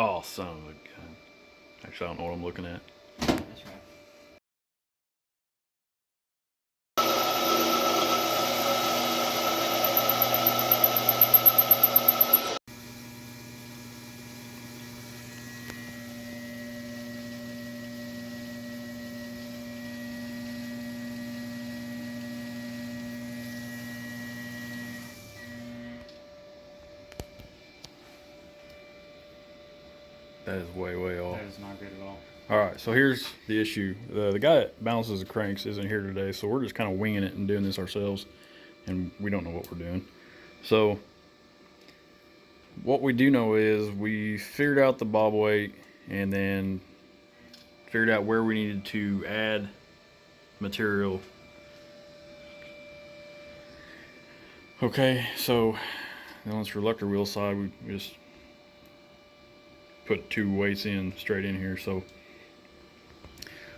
Oh, son of a gun. Actually, I don't know what I'm looking at. That's right. That is way, way off. That is not good at all. All right, so here's the issue. The guy that balances the cranks isn't here today, so we're just kind of winging it and doing this ourselves, and we don't know what we're doing. So what we do know is we figured out the bob weight and then figured out where we needed to add material. Okay, so on this reluctor wheel side, we just put two weights in straight in here. So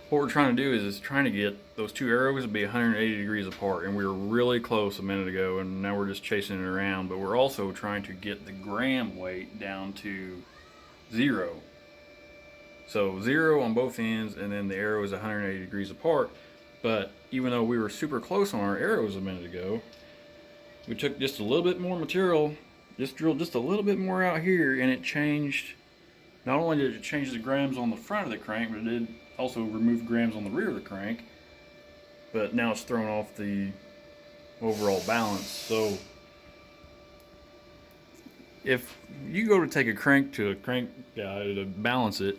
what we're trying to do is trying to get those two arrows to be 180 degrees apart, and we were really close a minute ago, and now we're just chasing it around. But we're also trying to get the gram weight down to 0. So 0 on both ends, and then the arrow is 180 degrees apart. But even though we were super close on our arrows a minute ago, we took just a little bit more material, just drilled just a little bit more out here, and it changed. Not only did it change the grams on the front of the crank, but it did also remove grams on the rear of the crank. But now it's thrown off the overall balance. So if you go to take a crank to a crank guy to balance it,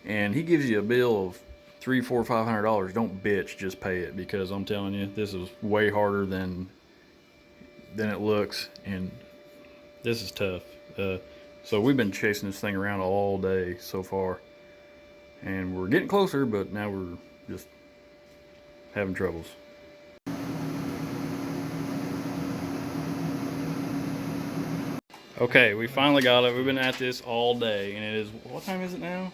and he gives you a bill of $300, $400, $500, don't bitch, just pay it, because I'm telling you, this is way harder than it looks, and this is tough. So we've been chasing this thing around all day so far, and we're getting closer, but now we're just having troubles. Okay, we finally got it. We've been at this all day, and it is, what time is it now?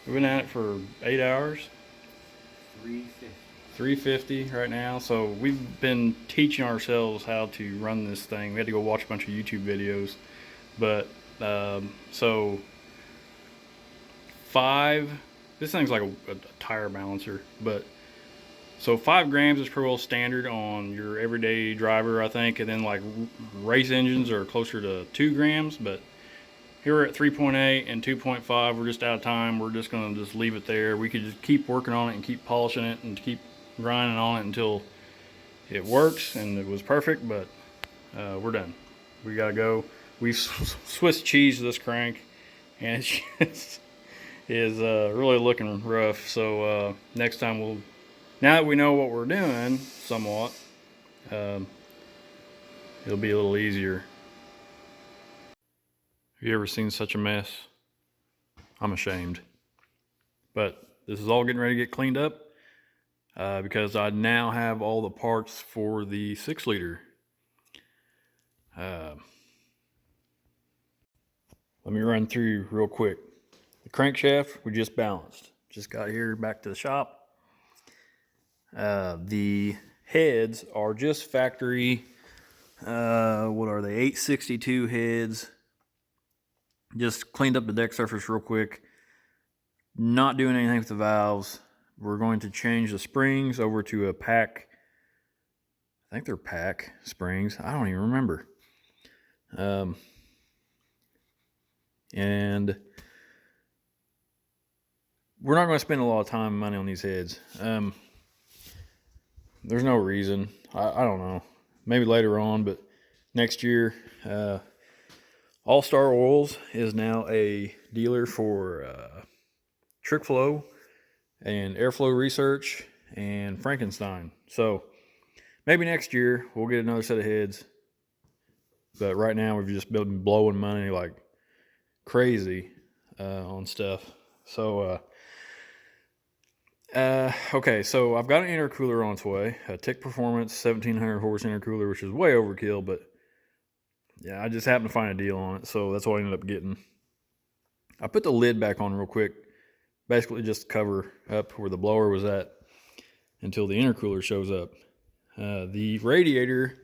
We've been at it for 8 hours. 350 right now. So we've been teaching ourselves how to run this thing. We had to go watch a bunch of YouTube videos, but so this thing's like a tire balancer, but so 5 grams is pretty well standard on your everyday driver, I think, and then like race engines are closer to 2 grams, but here we're at 3.8 and 2.5. We're just out of time. We're just gonna just leave it there. We could just keep working on it and keep polishing it and keep grinding on it until it works, and it was perfect, but we're done. We gotta go. We've Swiss cheese this crank, and it just is really looking rough. So next time now that we know what we're doing somewhat, it'll be a little easier. Have you ever seen such a mess? I'm ashamed. But this is all getting ready to get cleaned up because I now have all the parts for the 6-liter. Let me run through real quick. The crankshaft we just balanced. Just got here back to the shop. The heads are just factory. What are they? 862 heads. Just cleaned up the deck surface real quick. Not doing anything with the valves. We're going to change the springs over to a pack. I think they're pack springs. I don't even remember. And we're not going to spend a lot of time and money on these heads. There's no reason. I don't know. Maybe later on, but next year, All Star Oils is now a dealer for TrickFlow and Airflow Research and Frankenstein. So maybe next year we'll get another set of heads. But right now we've just been blowing money like crazy on stuff. So okay, so I've got an intercooler on its way, a TIC Performance 1700 horse intercooler, which is way overkill, but yeah, I just happened to find a deal on it, so that's what I ended up getting. I put the lid back on real quick, basically just to cover up where the blower was at until the intercooler shows up. The radiator,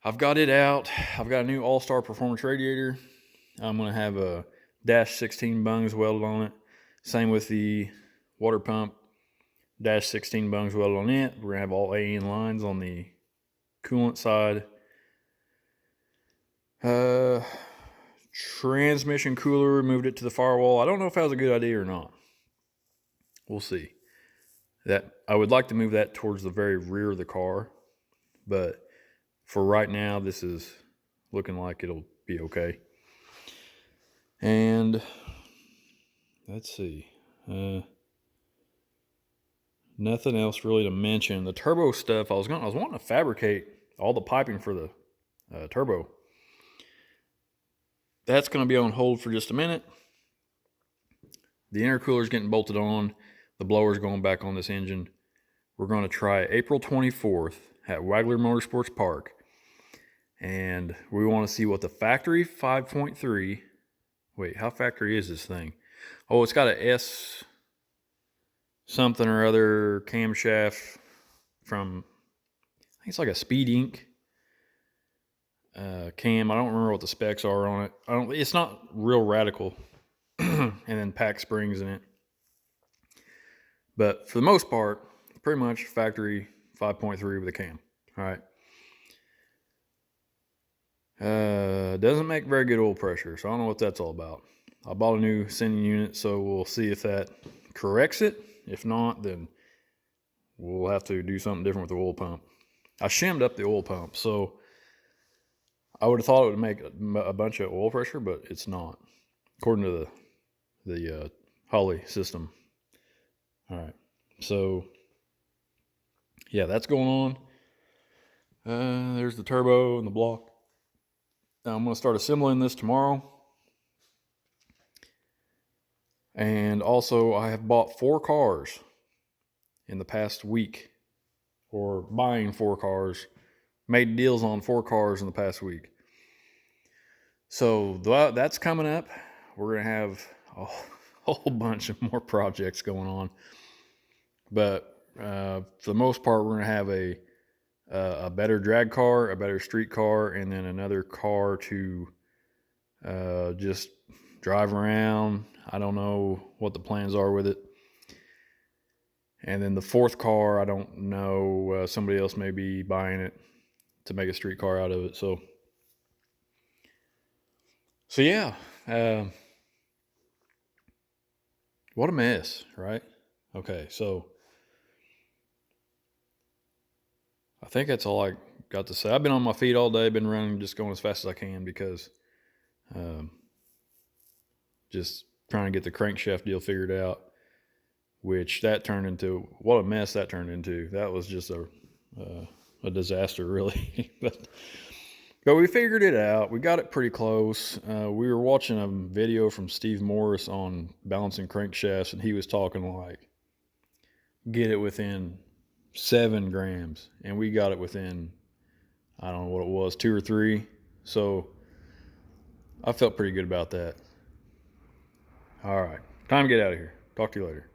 I've got it out. I've got a new All-Star Performance radiator. I'm going to have a dash 16 bungs welded on it. Same with the water pump, dash 16 bungs welded on it. We're gonna have all AN lines on the coolant side. Transmission cooler, moved it to the firewall. I don't know if that was a good idea or not. We'll see. That I would like to move that towards the very rear of the car, but for right now, this is looking like it'll be okay. And let's see. Nothing else really to mention. The turbo stuff, I was wanting to fabricate all the piping for the turbo. That's going to be on hold for just a minute. The intercooler's getting bolted on. The blower's going back on this engine. We're going to try April 24th at Wagler Motorsports Park. And we want to see what the factory 5.3... Wait, how factory is this thing? Oh, it's got a S something or other camshaft from, I think it's like a Speed Inc. Cam. I don't remember what the specs are on it. It's not real radical. And then pack springs in it. But for the most part, pretty much factory 5.3 with a cam. All right. Doesn't make very good oil pressure, so I don't know what that's all about. I bought a new sending unit, so we'll see if that corrects it. If not, then we'll have to do something different with the oil pump. I shimmed up the oil pump, so I would have thought it would make a bunch of oil pressure, but it's not, according to the Holley system. All right, so yeah, that's going on. There's the turbo and the block. Now I'm going to start assembling this tomorrow. And also, I have bought 4 cars in the past week, or buying 4 cars, made deals on 4 cars in the past week. So that's coming up. We're going to have a whole bunch of more projects going on. But for the most part, we're going to have a better drag car, a better street car, and then another car to just drive around. I don't know what the plans are with it. And then the 4th car, I don't know. Somebody else may be buying it to make a street car out of it. So yeah. What a mess, right? Okay, so I think that's all I got to say. I've been on my feet all day, been running, just going as fast as I can because just trying to get the crankshaft deal figured out, which that turned into, what a mess that turned into. That was just a disaster, really. But we figured it out. We got it pretty close. We were watching a video from Steve Morris on balancing crankshafts, and he was talking like, get it within 7 grams, and we got it within, I don't know what it was, 2 or 3. So I felt pretty good about that. All right, time to get out of here. Talk to you later.